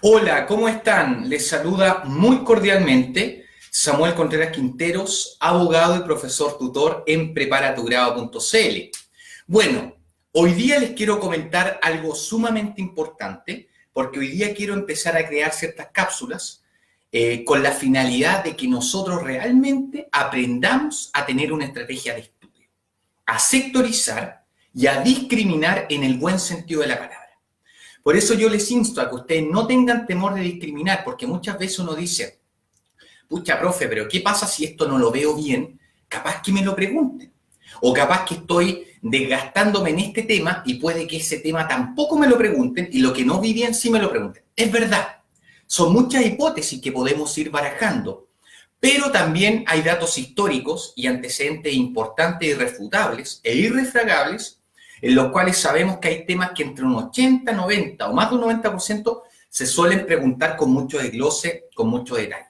Hola, ¿cómo están? Les saluda muy cordialmente Samuel Contreras Quinteros, abogado y profesor tutor en preparatugrado.cl. Bueno, hoy día les quiero comentar algo sumamente importante porque hoy día quiero empezar a crear ciertas cápsulas con la finalidad de que nosotros realmente aprendamos a tener una estrategia de estudio, a sectorizar y a discriminar en el buen sentido de la palabra. Por eso yo les insto a que ustedes no tengan temor de discriminar, porque muchas veces uno dice, pucha, profe, pero ¿qué pasa si esto no lo veo bien? Capaz que me lo pregunten. O capaz que estoy desgastándome en este tema y puede que ese tema tampoco me lo pregunten y lo que no vi bien sí me lo pregunten. Es verdad, son muchas hipótesis que podemos ir barajando, pero también hay datos históricos y antecedentes importantes, irrefutables e irrefragables en los cuales sabemos que hay temas que entre un 80, 90 o más de un 90% se suelen preguntar con mucho desglose, con mucho detalle.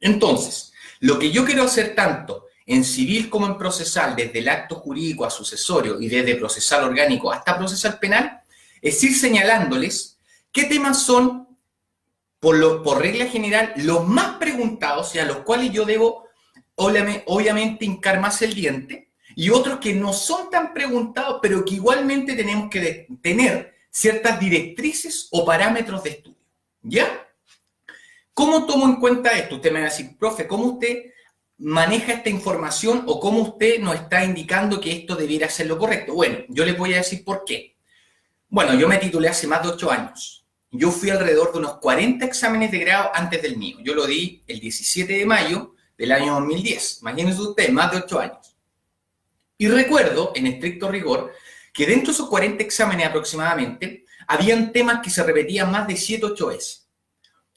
Entonces, lo que yo quiero hacer tanto en civil como en procesal, desde el acto jurídico a sucesorio y desde procesal orgánico hasta procesal penal, es ir señalándoles qué temas son, por regla general, los más preguntados y a los cuales yo debo, obviamente, hincar más el diente, y otros que no son tan preguntados, pero que igualmente tenemos que tener ciertas directrices o parámetros de estudio. ¿Ya? ¿Cómo tomo en cuenta esto? Usted me va a decir, profe, ¿cómo usted maneja esta información o cómo usted nos está indicando que esto debiera ser lo correcto? Bueno, yo les voy a decir por qué. Bueno, yo me titulé hace más de 8 años. Yo fui alrededor de unos 40 exámenes de grado antes del mío. Yo lo di el 17 de mayo del año 2010. Imagínense ustedes, más de 8 años. Y recuerdo, en estricto rigor, que dentro de esos 40 exámenes aproximadamente, habían temas que se repetían más de 7 o 8 veces.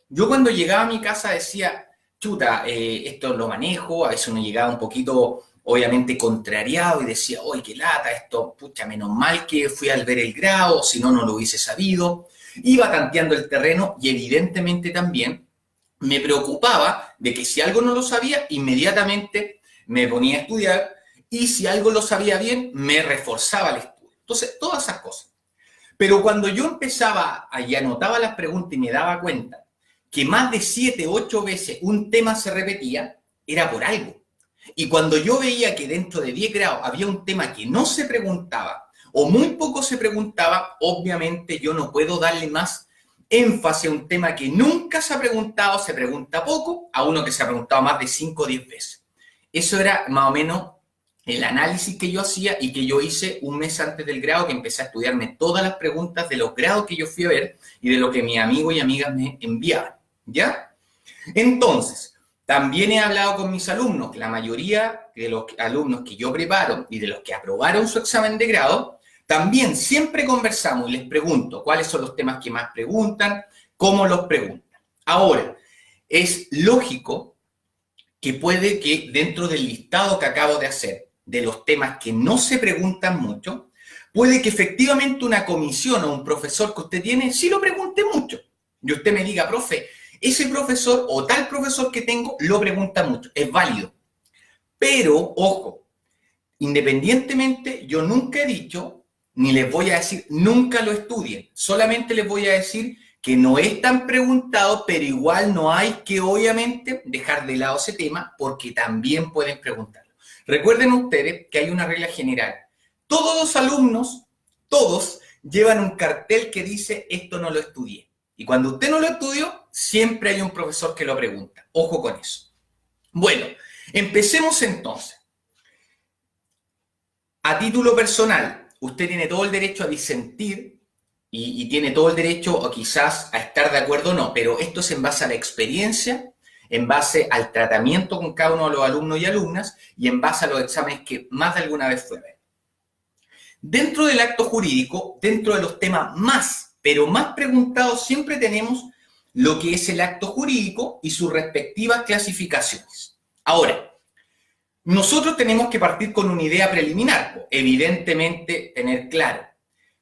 Yo cuando llegaba a mi casa decía, chuta, esto lo manejo, a veces uno llegaba un poquito, obviamente, contrariado y decía, oye, qué lata, esto, pucha, menos mal que fui al ver el grado, si no, no lo hubiese sabido. Iba tanteando el terreno y evidentemente también me preocupaba de que si algo no lo sabía, inmediatamente me ponía a estudiar y si algo lo sabía bien, me reforzaba el estudio. Entonces, todas esas cosas. Pero cuando yo empezaba y anotaba las preguntas y me daba cuenta que más de 7, 8 veces un tema se repetía, era por algo. Y cuando yo veía que dentro de 10 grados había un tema que no se preguntaba o muy poco se preguntaba, obviamente yo no puedo darle más énfasis a un tema que nunca se ha preguntado, se pregunta poco, a uno que se ha preguntado más de 5 o 10 veces. Eso era más o menos el análisis que yo hacía y que yo hice un mes antes del grado, que empecé a estudiarme todas las preguntas de los grados que yo fui a ver y de lo que mis amigos y amigas me enviaban, ¿ya? Entonces, también he hablado con mis alumnos, que la mayoría de los alumnos que yo preparo y de los que aprobaron su examen de grado, también siempre conversamos y les pregunto cuáles son los temas que más preguntan, cómo los preguntan. Ahora, es lógico que puede que dentro del listado que acabo de hacer, de los temas que no se preguntan mucho, puede que efectivamente una comisión o un profesor que usted tiene sí lo pregunte mucho. Y usted me diga, profe, ese profesor o tal profesor que tengo lo pregunta mucho. Es válido. Pero, ojo, independientemente, yo nunca he dicho, ni les voy a decir, nunca lo estudien. Solamente les voy a decir que no es tan preguntado, pero igual no hay que, obviamente, dejar de lado ese tema porque también pueden preguntarlo. Recuerden ustedes que hay una regla general. Todos los alumnos, todos, llevan un cartel que dice, esto no lo estudié. Y cuando usted no lo estudió, siempre hay un profesor que lo pregunta. Ojo con eso. Bueno, empecemos entonces. A título personal, usted tiene todo el derecho a disentir y tiene todo el derecho o quizás a estar de acuerdo o no, pero esto es en base a la experiencia, en base al tratamiento con cada uno de los alumnos y alumnas y en base a los exámenes que más de alguna vez fue a ver. Dentro del acto jurídico, dentro de los temas más, pero más preguntados, siempre tenemos lo que es el acto jurídico y sus respectivas clasificaciones. Ahora, nosotros tenemos que partir con una idea preliminar, evidentemente tener claro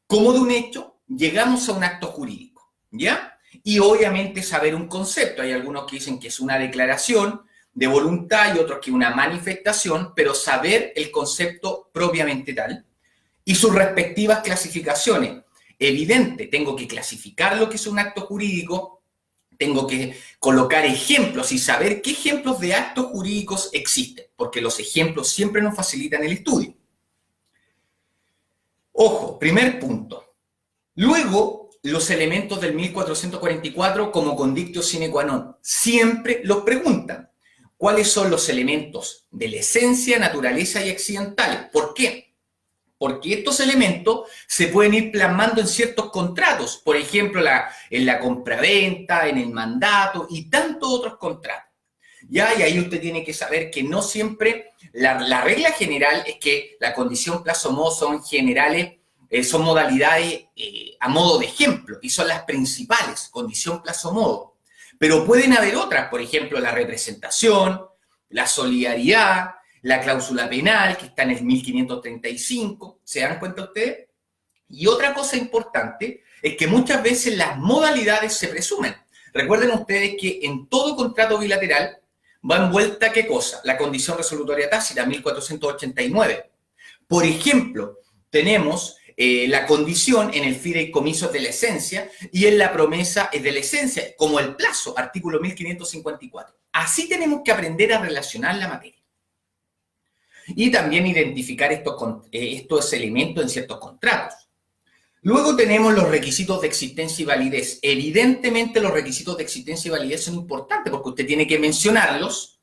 cómo de un hecho llegamos a un acto jurídico, ¿ya? Y obviamente saber un concepto. Hay algunos que dicen que es una declaración de voluntad y otros que una manifestación, pero saber el concepto propiamente tal y sus respectivas clasificaciones. evidente. Tengo que clasificar lo que es un acto jurídico, tengo que colocar ejemplos y saber qué ejemplos de actos jurídicos existen, porque los ejemplos siempre nos facilitan el estudio. Ojo, primer punto. Luego, los elementos del 1444 como condictio sine qua non. Siempre los preguntan. ¿Cuáles son los elementos de la esencia, naturaleza y accidentales? ¿Por qué? Porque estos elementos se pueden ir plasmando en ciertos contratos. Por ejemplo, en la compraventa, en el mandato y tantos otros contratos. ¿Ya? Y ahí usted tiene que saber que no siempre, la regla general es que la condición, plazo, modo son generales, son modalidades a modo de ejemplo y son las principales, condición, plazo, modo. Pero pueden haber otras, por ejemplo, la representación, la solidaridad, la cláusula penal, que está en el 1535, ¿se dan cuenta ustedes? Y otra cosa importante es que muchas veces las modalidades se presumen. Recuerden ustedes que en todo contrato bilateral va envuelta, ¿qué cosa? La condición resolutoria tácita, 1489. Por ejemplo, tenemos la condición en el fideicomiso de la esencia y en la promesa de la esencia, como el plazo, artículo 1554. Así tenemos que aprender a relacionar la materia. Y también identificar estos elementos en ciertos contratos. Luego tenemos los requisitos de existencia y validez. Evidentemente los requisitos de existencia y validez son importantes porque usted tiene que mencionarlos.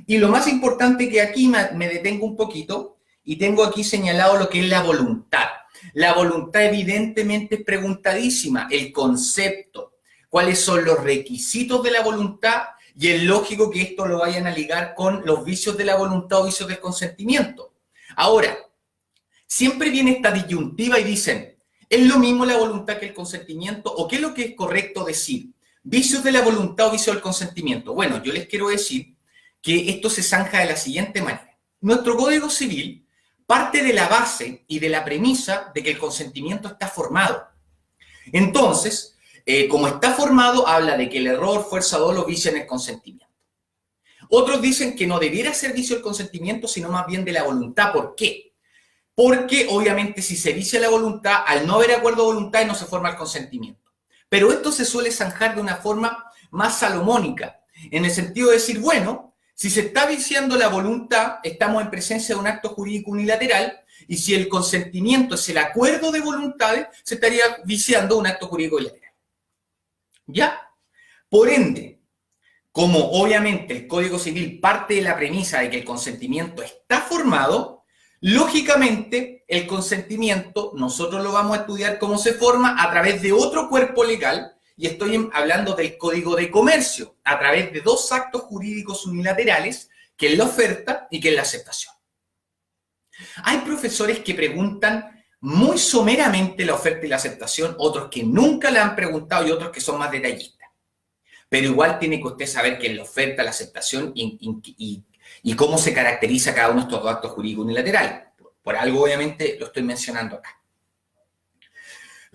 Y lo más importante que aquí me detengo un poquito y tengo aquí señalado lo que es la voluntad. La voluntad evidentemente es preguntadísima. El concepto, cuáles son los requisitos de la voluntad y es lógico que esto lo vayan a ligar con los vicios de la voluntad o vicios del consentimiento. Ahora, siempre viene esta disyuntiva y dicen, ¿es lo mismo la voluntad que el consentimiento? ¿O qué es lo que es correcto decir? ¿Vicios de la voluntad o vicios del consentimiento? Bueno, yo les quiero decir que esto se zanja de la siguiente manera. Nuestro Código Civil parte de la base y de la premisa de que el consentimiento está formado. Entonces, como está formado, habla de que el error, fuerza, dolo vician el consentimiento. Otros dicen que no debiera ser vicio el consentimiento, sino más bien de la voluntad. ¿Por qué? Porque, obviamente, si se vicia la voluntad, al no haber acuerdo de voluntad no se forma el consentimiento. Pero esto se suele zanjar de una forma más salomónica, en el sentido de decir, bueno, si se está viciando la voluntad, estamos en presencia de un acto jurídico unilateral, y si el consentimiento es el acuerdo de voluntades, se estaría viciando un acto jurídico bilateral. ¿Ya? Por ende, como obviamente el Código Civil parte de la premisa de que el consentimiento está formado, lógicamente el consentimiento nosotros lo vamos a estudiar cómo se forma a través de otro cuerpo legal, y estoy hablando del Código de Comercio, a través de dos actos jurídicos unilaterales, que es la oferta y que es la aceptación. Hay profesores que preguntan muy someramente la oferta y la aceptación, otros que nunca la han preguntado y otros que son más detallistas. Pero igual tiene que usted saber qué es la oferta, la aceptación y cómo se caracteriza cada uno de estos dos actos jurídicos unilaterales. Por algo, obviamente, lo estoy mencionando acá.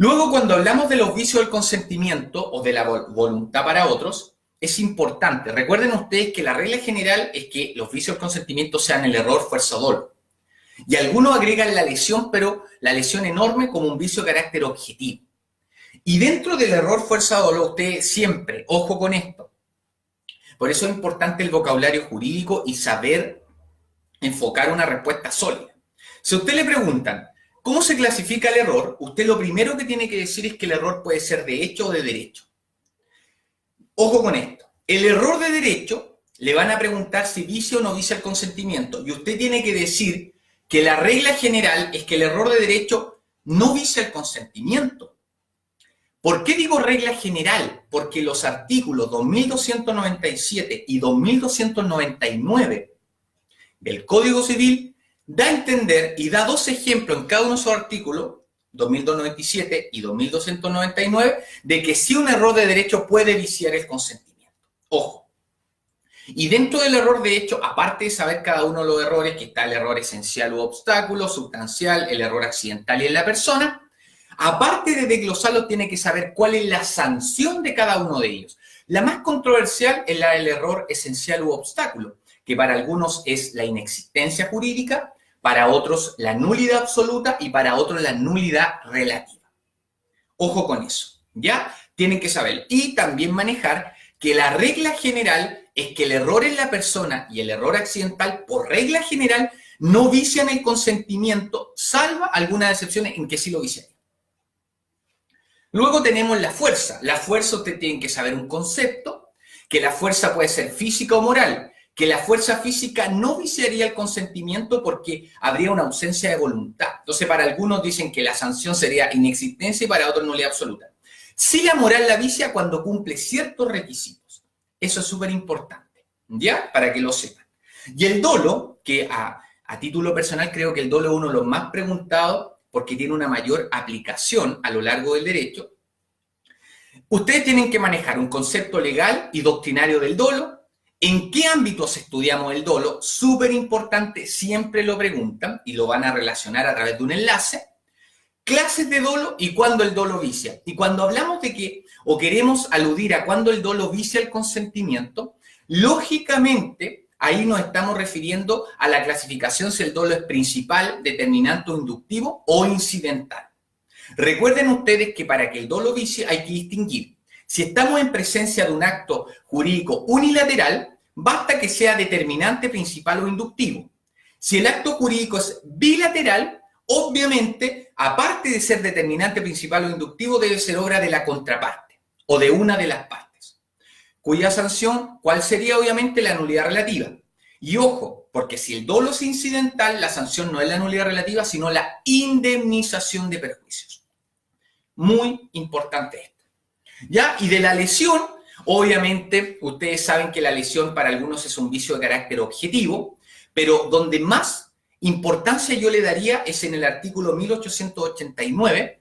Luego, cuando hablamos de los vicios del consentimiento o de la voluntad para otros, es importante. Recuerden ustedes que la regla general es que los vicios del consentimiento sean el error, fuerza o dolo. Y algunos agregan la lesión, pero la lesión enorme como un vicio de carácter objetivo. Y dentro del error, fuerza o dolo, usted siempre, ojo con esto. Por eso es importante el vocabulario jurídico y saber enfocar una respuesta sólida. Si a usted le preguntan, ¿cómo se clasifica el error? Usted lo primero que tiene que decir es que el error puede ser de hecho o de derecho. Ojo con esto. El error de derecho le van a preguntar si vicia o no vicia el consentimiento. Y usted tiene que decir que la regla general es que el error de derecho no vicia el consentimiento. ¿Por qué digo regla general? Porque los artículos 2297 y 2299 del Código Civil da a entender y da dos ejemplos en cada uno de esos artículos, 2297 y 2299, de que sí un error de derecho puede viciar el consentimiento. Ojo. Y dentro del error de hecho, aparte de saber cada uno de los errores, que está el error esencial u obstáculo, sustancial, el error accidental y en la persona, aparte de desglosarlo, tiene que saber cuál es la sanción de cada uno de ellos. La más controversial es la del error esencial u obstáculo, que para algunos es la inexistencia jurídica, para otros la nulidad absoluta y para otros la nulidad relativa. Ojo con eso, ¿ya? Tienen que saber. Y también manejar que la regla general es que el error en la persona y el error accidental, por regla general, no vician el consentimiento, salvo algunas excepciones en que sí lo vician. Luego tenemos la fuerza. La fuerza usted tiene que saber un concepto, que la fuerza puede ser física o moral, que la fuerza física no viciaría el consentimiento porque habría una ausencia de voluntad. Entonces, para algunos dicen que la sanción sería inexistencia y para otros nulidad absoluta. Sí, la moral la vicia cuando cumple ciertos requisitos. Eso es súper importante, ¿ya? Para que lo sepan. Y el dolo, que a título personal creo que el dolo es uno de los más preguntados porque tiene una mayor aplicación a lo largo del derecho. Ustedes tienen que manejar un concepto legal y doctrinario del dolo. ¿En qué ámbitos estudiamos el dolo? Súper importante, siempre lo preguntan y lo van a relacionar a través de un enlace. Clases de dolo y cuándo el dolo vicia. Y cuando hablamos de que, o queremos aludir a cuándo el dolo vicia el consentimiento, lógicamente ahí nos estamos refiriendo a la clasificación si el dolo es principal, determinante o inductivo o incidental. Recuerden ustedes que para que el dolo vicie hay que distinguir. Si estamos en presencia de un acto jurídico unilateral, basta que sea determinante, principal o inductivo. Si el acto jurídico es bilateral, obviamente, aparte de ser determinante, principal o inductivo, debe ser obra de la contraparte o de una de las partes. Cuya sanción, ¿cuál sería? Obviamente la nulidad relativa. Y ojo, porque si el dolo es incidental, la sanción no es la nulidad relativa, sino la indemnización de perjuicios. Muy importante esto. ¿Ya? Y de la lesión, obviamente, ustedes saben que la lesión para algunos es un vicio de carácter objetivo, pero donde más importancia yo le daría es en el artículo 1889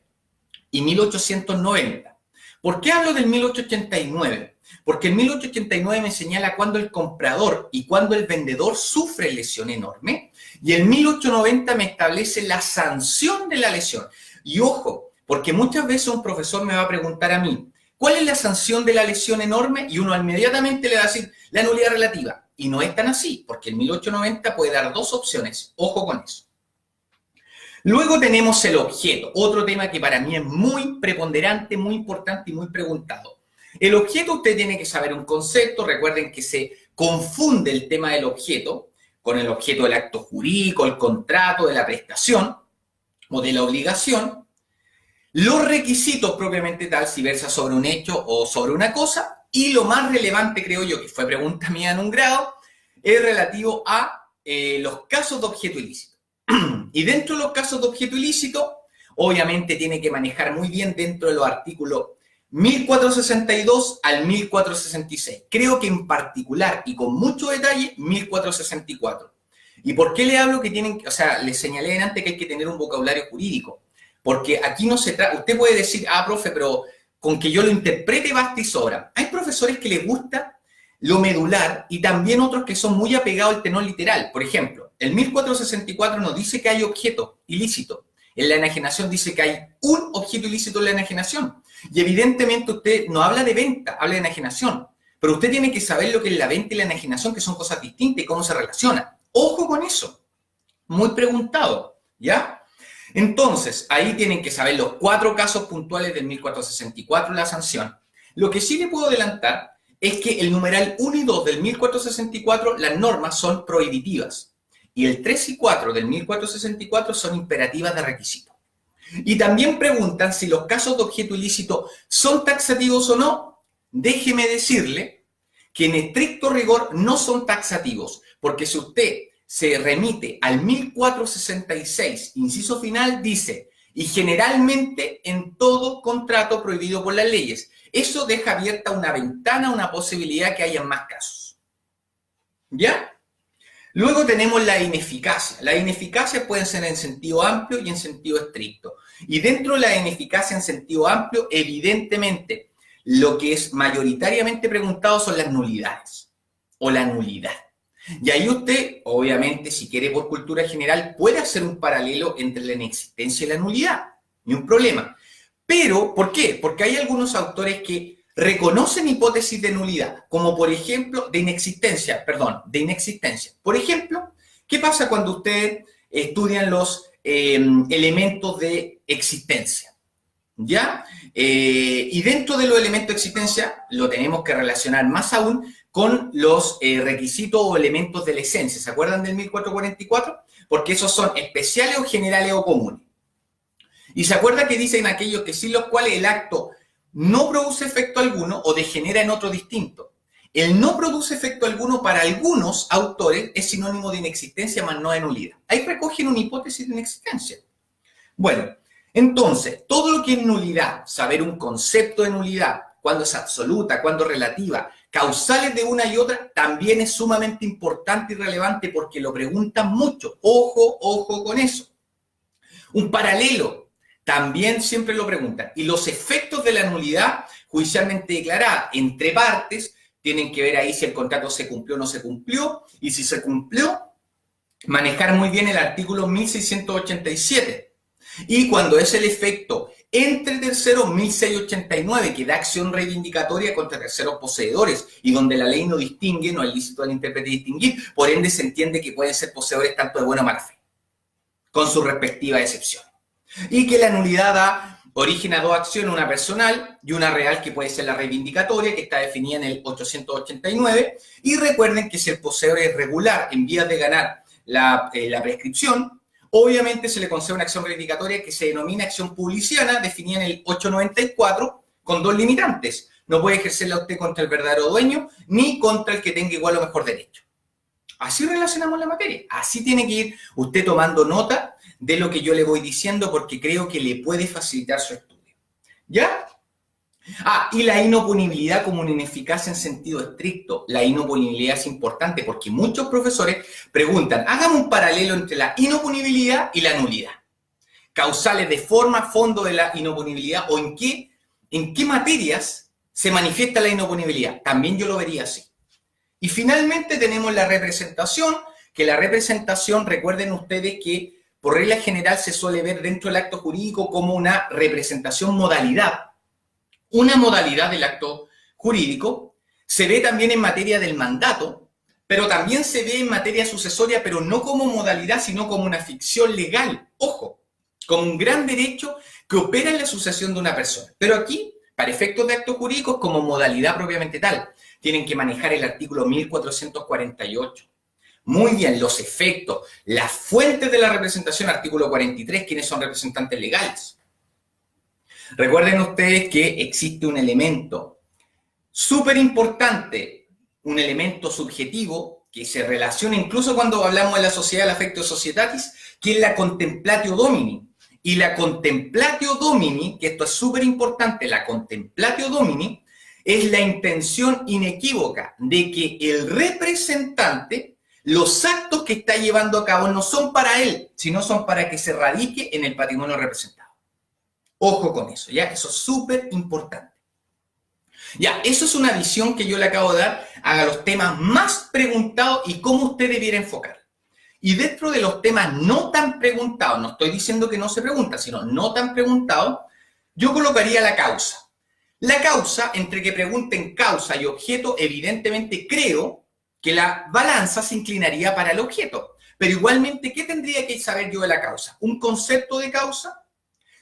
y 1890. ¿Por qué hablo del 1889? Porque el 1889 me señala cuando el comprador y cuando el vendedor sufre lesión enorme, y el 1890 me establece la sanción de la lesión. Y ojo, porque muchas veces un profesor me va a preguntar a mí, ¿cuál es la sanción de la lesión enorme? Y uno inmediatamente le va a decir la nulidad relativa. Y no es tan así, porque el 1890 puede dar dos opciones. Ojo con eso. Luego tenemos el objeto, otro tema que para mí es muy preponderante, muy importante y muy preguntado. El objeto, usted tiene que saber un concepto. Recuerden que se confunde el tema del objeto con el objeto del acto jurídico, el contrato, de la prestación o de la obligación. Los requisitos propiamente tal, si versa sobre un hecho o sobre una cosa, y lo más relevante, creo yo, que fue pregunta mía en un grado, es relativo a los casos de objeto ilícito. Y dentro de los casos de objeto ilícito, obviamente tiene que manejar muy bien dentro de los artículos 1462 al 1466. Creo que en particular, y con mucho detalle, 1464. ¿Y por qué le hablo que tienen, o sea, les señalé antes que hay que tener un vocabulario jurídico? Porque aquí no se trata, usted puede decir, profe, pero con que yo lo interprete basta y sobra. Hay profesores que les gusta lo medular y también otros que son muy apegados al tenor literal. Por ejemplo, el 1464 nos dice que hay objeto ilícito. En la enajenación dice que hay un objeto ilícito en la enajenación. Y evidentemente usted no habla de venta, habla de enajenación. Pero usted tiene que saber lo que es la venta y la enajenación, que son cosas distintas y cómo se relacionan. Ojo con eso. Muy preguntado, ¿ya? Entonces, ahí tienen que saber los 4 casos puntuales del 1464, la sanción. Lo que sí le puedo adelantar es que el numeral 1 y 2 del 1464, las normas son prohibitivas. Y el 3 y 4 del 1464 son imperativas de requisito. Y también preguntan si los casos de objeto ilícito son taxativos o no. Déjeme decirle que en estricto rigor no son taxativos, porque si usted se remite al 1466, inciso final, dice, y generalmente en todo contrato prohibido por las leyes. Eso deja abierta una ventana, una posibilidad que haya más casos. ¿Ya? Luego tenemos la ineficacia. Las ineficacias pueden ser en sentido amplio y en sentido estricto. Y dentro de la ineficacia en sentido amplio, evidentemente, lo que es mayoritariamente preguntado son las nulidades o la nulidad. Y ahí usted, obviamente, si quiere por cultura general, puede hacer un paralelo entre la inexistencia y la nulidad. Ni un problema. Pero, ¿por qué? Porque hay algunos autores que reconocen hipótesis de nulidad, como por ejemplo, de inexistencia. Por ejemplo, ¿qué pasa cuando ustedes estudian los elementos de existencia? ¿ya? Y dentro de los elementos de existencia lo tenemos que relacionar más aún con los requisitos o elementos de la esencia. ¿Se acuerdan del 1444? Porque esos son especiales o generales o comunes. Y se acuerda que dicen aquellos que sin los cuales el acto no produce efecto alguno o degenera en otro distinto. El no produce efecto alguno para algunos autores es sinónimo de inexistencia más no de nulidad. Ahí recogen una hipótesis de inexistencia. Bueno, entonces, todo lo que es nulidad, saber un concepto de nulidad, cuándo es absoluta, cuándo es relativa, causales de una y otra, también es sumamente importante y relevante porque lo preguntan mucho. Ojo, ojo con eso. Un paralelo, también siempre lo preguntan. Y los efectos de la nulidad judicialmente declarada entre partes tienen que ver ahí si el contrato se cumplió o no se cumplió. Y si se cumplió, manejar muy bien el artículo 1687. Y cuando es el efecto entre terceros, 1689, que da acción reivindicatoria contra terceros poseedores y donde la ley no distingue, no es lícito al intérprete distinguir, por ende se entiende que pueden ser poseedores tanto de buena o mala fe, con su respectiva excepción. Y que la nulidad da origen a dos acciones, una personal y una real, que puede ser la reivindicatoria, que está definida en el 889. Y recuerden que si el poseedor es regular en vías de ganar la prescripción, obviamente se le concede una acción reivindicatoria que se denomina acción publiciana, definida en el 894, con dos limitantes. No puede ejercerla usted contra el verdadero dueño, ni contra el que tenga igual o mejor derecho. Así relacionamos la materia. Así tiene que ir usted tomando nota de lo que yo le voy diciendo porque creo que le puede facilitar su estudio. ¿Ya? Y la inoponibilidad como una ineficacia en sentido estricto. La inoponibilidad es importante porque muchos profesores preguntan, hágame un paralelo entre la inoponibilidad y la nulidad. Causales de forma, fondo de la inoponibilidad o en qué materias se manifiesta la inoponibilidad. También yo lo vería así. Y finalmente tenemos la representación, que la representación, recuerden ustedes que por regla general se suele ver dentro del acto jurídico como una representación modalidad. Una modalidad del acto jurídico se ve también en materia del mandato, pero también se ve en materia sucesoria, pero no como modalidad, sino como una ficción legal. Ojo, como un gran derecho que opera en la sucesión de una persona. Pero aquí, para efectos de actos jurídicos, como modalidad propiamente tal, tienen que manejar el artículo 1448. Muy bien, los efectos, las fuentes de la representación, artículo 43, ¿quiénes son representantes legales? Recuerden ustedes que existe un elemento súper importante, un elemento subjetivo que se relaciona incluso cuando hablamos de la sociedad, el affectio societatis, que es la contemplatio domini. Y la contemplatio domini, que esto es súper importante, la contemplatio domini es la intención inequívoca de que el representante, los actos que está llevando a cabo no son para él, sino son para que se radique en el patrimonio representado. Ojo con eso, ¿ya? Eso es súper importante. Ya, eso es una visión que yo le acabo de dar a los temas más preguntados y cómo usted debiera enfocar. Y dentro de los temas no tan preguntados, no estoy diciendo que no se pregunta, sino no tan preguntados, yo colocaría la causa. La causa, entre que pregunten causa y objeto, evidentemente creo que la balanza se inclinaría para el objeto. Pero igualmente, ¿qué tendría que saber yo de la causa? Un concepto de causa,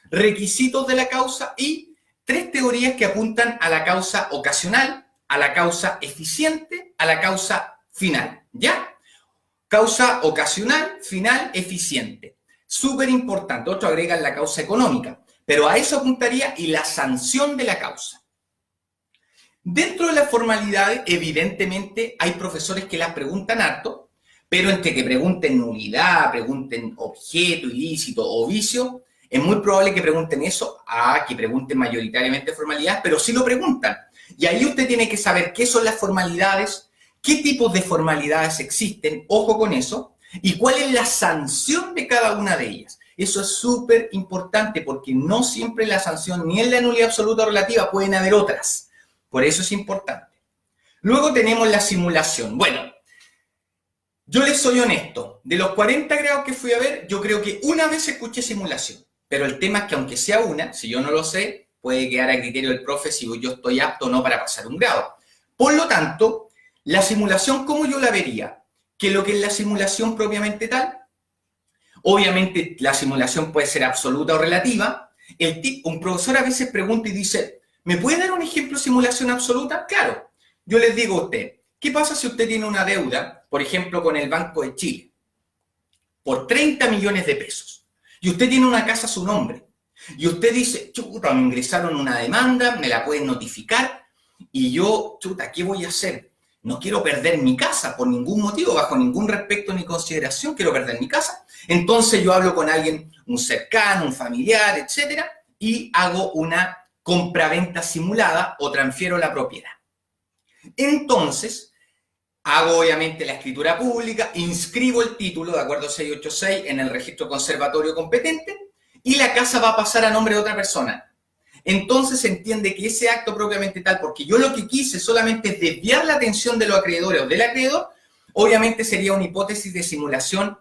requisitos de la causa y tres teorías que apuntan a la causa ocasional, a la causa eficiente, a la causa final. ¿Ya? Causa ocasional, final, eficiente. Súper importante. Otro agregan la causa económica. Pero a eso apuntaría y la sanción de la causa. Dentro de las formalidades, evidentemente, hay profesores que las preguntan harto, pero entre que pregunten nulidad, pregunten objeto, ilícito o vicio, es muy probable que pregunten eso a que pregunten mayoritariamente formalidades, pero sí lo preguntan. Y ahí usted tiene que saber qué son las formalidades, qué tipos de formalidades existen, ojo con eso, y cuál es la sanción de cada una de ellas. Eso es súper importante porque no siempre la sanción ni en la nulidad absoluta o relativa, pueden haber otras. Por eso es importante. Luego tenemos la simulación. Bueno, yo les soy honesto. De los 40 grados que fui a ver, yo creo que una vez escuché simulación. Pero el tema es que aunque sea una, si yo no lo sé, puede quedar a criterio del profe si yo estoy apto o no para pasar un grado. Por lo tanto, la simulación, ¿cómo yo la vería? Que lo que es la simulación propiamente tal, obviamente la simulación puede ser absoluta o relativa, Un profesor a veces pregunta y dice, ¿me puede dar un ejemplo de simulación absoluta? Claro, yo les digo a usted, ¿qué pasa si usted tiene una deuda, por ejemplo, con el Banco de Chile, por 30 millones de pesos? Y usted tiene una casa a su nombre. Y usted dice, chuta, me ingresaron una demanda, me la pueden notificar. Y yo, chuta, ¿qué voy a hacer? No quiero perder mi casa por ningún motivo, bajo ningún respecto ni consideración, quiero perder mi casa. Entonces yo hablo con alguien, un cercano, un familiar, etcétera, y hago una compraventa simulada o transfiero la propiedad. Entonces, hago obviamente la escritura pública, inscribo el título de acuerdo 686 en el registro conservatorio competente y la casa va a pasar a nombre de otra persona. Entonces se entiende que ese acto propiamente tal, porque yo lo que quise solamente es desviar la atención de los acreedores o del acreedor, obviamente sería una hipótesis de simulación,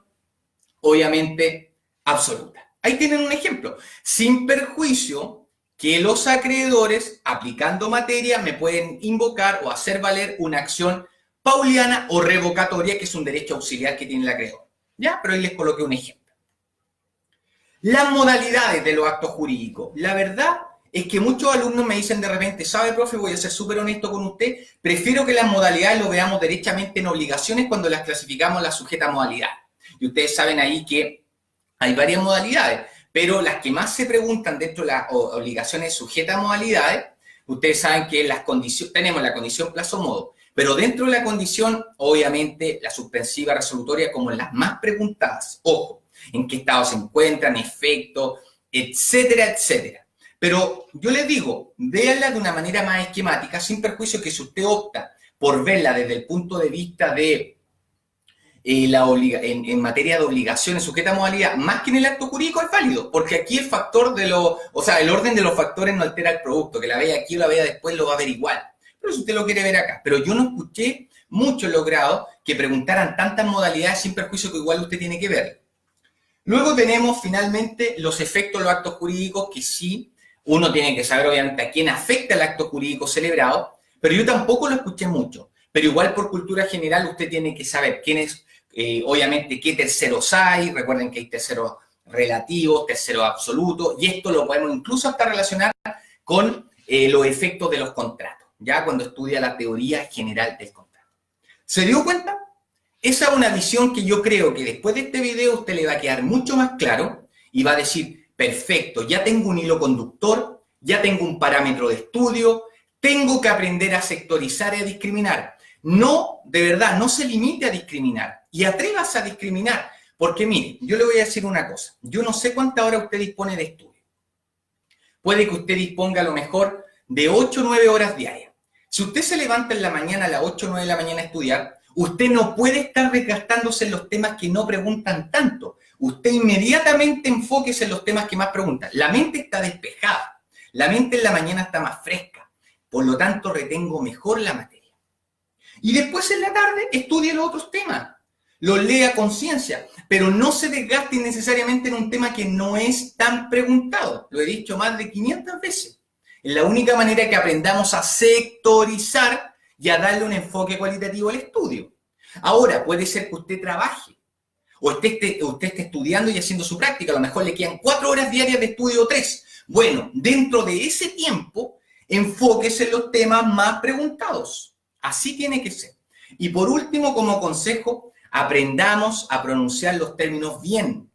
obviamente absoluta. Ahí tienen un ejemplo, sin perjuicio que los acreedores, aplicando materia, me pueden invocar o hacer valer una acción pauliana o revocatoria, que es un derecho auxiliar que tiene el acreedor. ¿Ya? Pero ahí les coloqué un ejemplo. Las modalidades de los actos jurídicos. La verdad es que muchos alumnos me dicen de repente, ¿sabe, profe? Voy a ser súper honesto con usted. Prefiero que las modalidades lo veamos derechamente en obligaciones cuando las clasificamos las sujetas a modalidad. Y ustedes saben ahí que hay varias modalidades, pero las que más se preguntan dentro de las obligaciones sujetas a modalidades, ustedes saben que las condiciones, tenemos la condición plazo-modo, pero dentro de la condición, obviamente, la suspensiva resolutoria como las más preguntadas. Ojo, en qué estado se encuentran, efecto, etcétera, etcétera. Pero yo les digo, véanla de una manera más esquemática, sin perjuicio que si usted opta por verla desde el punto de vista de en materia de obligaciones sujeta a modalidad, más que en el acto jurídico es válido, porque aquí el factor de el orden de los factores no altera el producto, que la vea aquí o la vea después lo va a ver igual. Pero si usted lo quiere ver acá. Pero yo no escuché mucho logrado que preguntaran tantas modalidades sin perjuicio que igual usted tiene que ver. Luego tenemos finalmente los efectos de los actos jurídicos, que sí, uno tiene que saber obviamente a quién afecta el acto jurídico celebrado, pero yo tampoco lo escuché mucho. Pero igual por cultura general usted tiene que saber quiénes, obviamente qué terceros hay, recuerden que hay terceros relativos, terceros absolutos, y esto lo podemos incluso hasta relacionar con los efectos de los contratos, ya cuando estudia la teoría general del contrato. ¿Se dio cuenta? Esa es una visión que yo creo que después de este video a usted le va a quedar mucho más claro y va a decir, perfecto, ya tengo un hilo conductor, ya tengo un parámetro de estudio, tengo que aprender a sectorizar y a discriminar. No, de verdad, no se limite a discriminar y atrévase a discriminar, porque mire, yo le voy a decir una cosa, yo no sé cuánta hora usted dispone de estudio. Puede que usted disponga a lo mejor de 8 o 9 horas diarias. Si usted se levanta en la mañana a las 8 o 9 de la mañana a estudiar, usted no puede estar desgastándose en los temas que no preguntan tanto. Usted inmediatamente enfóquese en los temas que más preguntan. La mente está despejada. La mente en la mañana está más fresca. Por lo tanto, retengo mejor la materia. Y después en la tarde estudie los otros temas. Los lea a conciencia. Pero no se desgaste innecesariamente en un tema que no es tan preguntado. Lo he dicho más de 500 veces. Es la única manera que aprendamos a sectorizar y a darle un enfoque cualitativo al estudio. Ahora, puede ser que usted trabaje, o usted esté estudiando y haciendo su práctica, a lo mejor le quedan 4 horas diarias de estudio o 3. Bueno, dentro de ese tiempo, enfóquese en los temas más preguntados. Así tiene que ser. Y por último, como consejo, aprendamos a pronunciar los términos bien.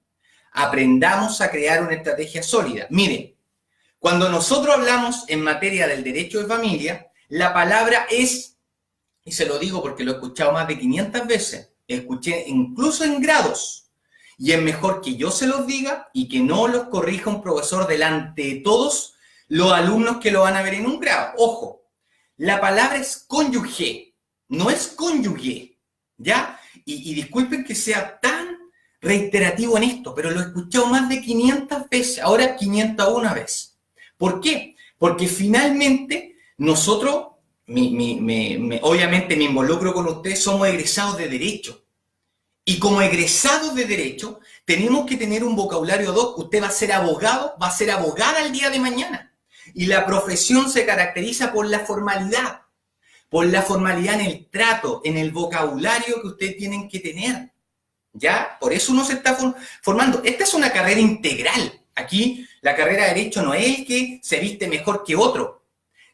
Aprendamos a crear una estrategia sólida. Miren, cuando nosotros hablamos en materia del derecho de familia, la palabra es, y se lo digo porque lo he escuchado más de 500 veces, escuché incluso en grados, y es mejor que yo se los diga y que no los corrija un profesor delante de todos los alumnos que lo van a ver en un grado. Ojo, la palabra es cónyuge, no es cónyuge, ¿ya? Y disculpen que sea tan reiterativo en esto, pero lo he escuchado más de 500 veces, ahora 501 veces. ¿Por qué? Porque finalmente nosotros, obviamente me involucro con ustedes, somos egresados de Derecho. Y como egresados de Derecho, tenemos que tener un vocabulario ad hoc. Usted va a ser abogado, va a ser abogada el día de mañana. Y la profesión se caracteriza por la formalidad en el trato, en el vocabulario que ustedes tienen que tener. ¿Ya? Por eso uno se está formando. Esta es una carrera integral. Aquí la carrera de Derecho no es el que se viste mejor que otro.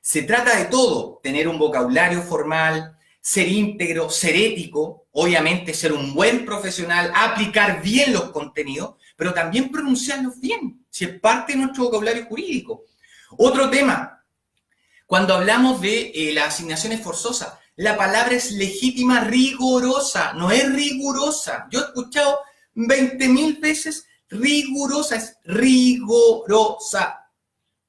Se trata de todo, tener un vocabulario formal, ser íntegro, ser ético, obviamente ser un buen profesional, aplicar bien los contenidos, pero también pronunciarlos bien, si es parte de nuestro vocabulario jurídico. Otro tema, cuando hablamos de las asignaciones forzosas, la palabra es legítima, rigorosa, no es rigurosa. Yo he escuchado 20.000 veces rigurosa, es rigorosa.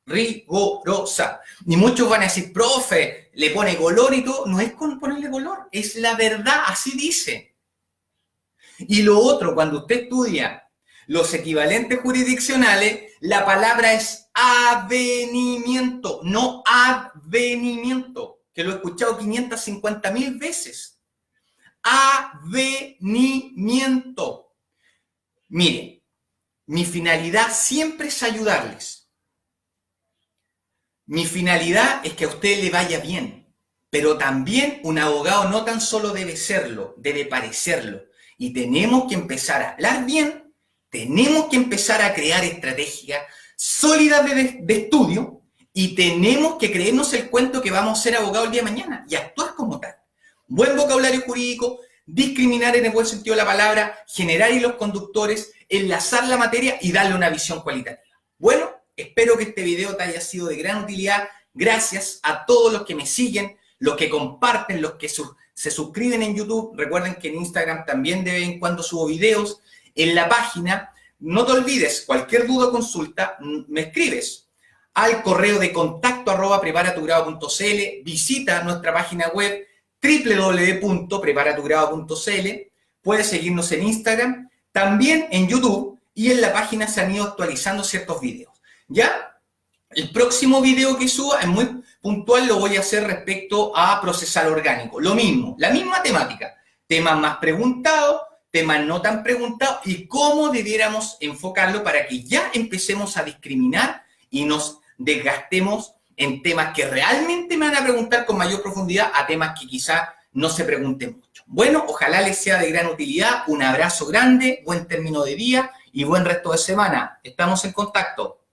Rigorosa. Y muchos van a decir, profe, le pone color y todo. No es con ponerle color, es la verdad, así dice. Y lo otro, cuando usted estudia los equivalentes jurisdiccionales, la palabra es avenimiento, no advenimiento, que lo he escuchado 550.000 veces. Avenimiento. Mire, mi finalidad siempre es ayudarles. Mi finalidad es que a usted le vaya bien, pero también un abogado no tan solo debe serlo, debe parecerlo. Y tenemos que empezar a hablar bien, tenemos que empezar a crear estrategias sólidas de estudio y tenemos que creernos el cuento que vamos a ser abogados el día de mañana y actuar como tal. Buen vocabulario jurídico, discriminar en el buen sentido de la palabra, generar hilos conductores, enlazar la materia y darle una visión cualitativa. Bueno, espero que este video te haya sido de gran utilidad. Gracias a todos los que me siguen, los que comparten, los que se suscriben en YouTube. Recuerden que en Instagram también de vez en cuando subo videos. En la página, no te olvides, cualquier duda o consulta, me escribes al correo de contacto@preparatugrado.cl. Visita nuestra página web www.preparatugrado.cl. Puedes seguirnos en Instagram, también en YouTube, y en la página se han ido actualizando ciertos videos. ¿Ya? El próximo video que suba es muy puntual, lo voy a hacer respecto a procesal orgánico. Lo mismo, la misma temática. Temas más preguntados, temas no tan preguntados y cómo debiéramos enfocarlo para que ya empecemos a discriminar y nos desgastemos en temas que realmente me van a preguntar con mayor profundidad a temas que quizá no se pregunten mucho. Bueno, ojalá les sea de gran utilidad. Un abrazo grande, buen término de día y buen resto de semana. Estamos en contacto.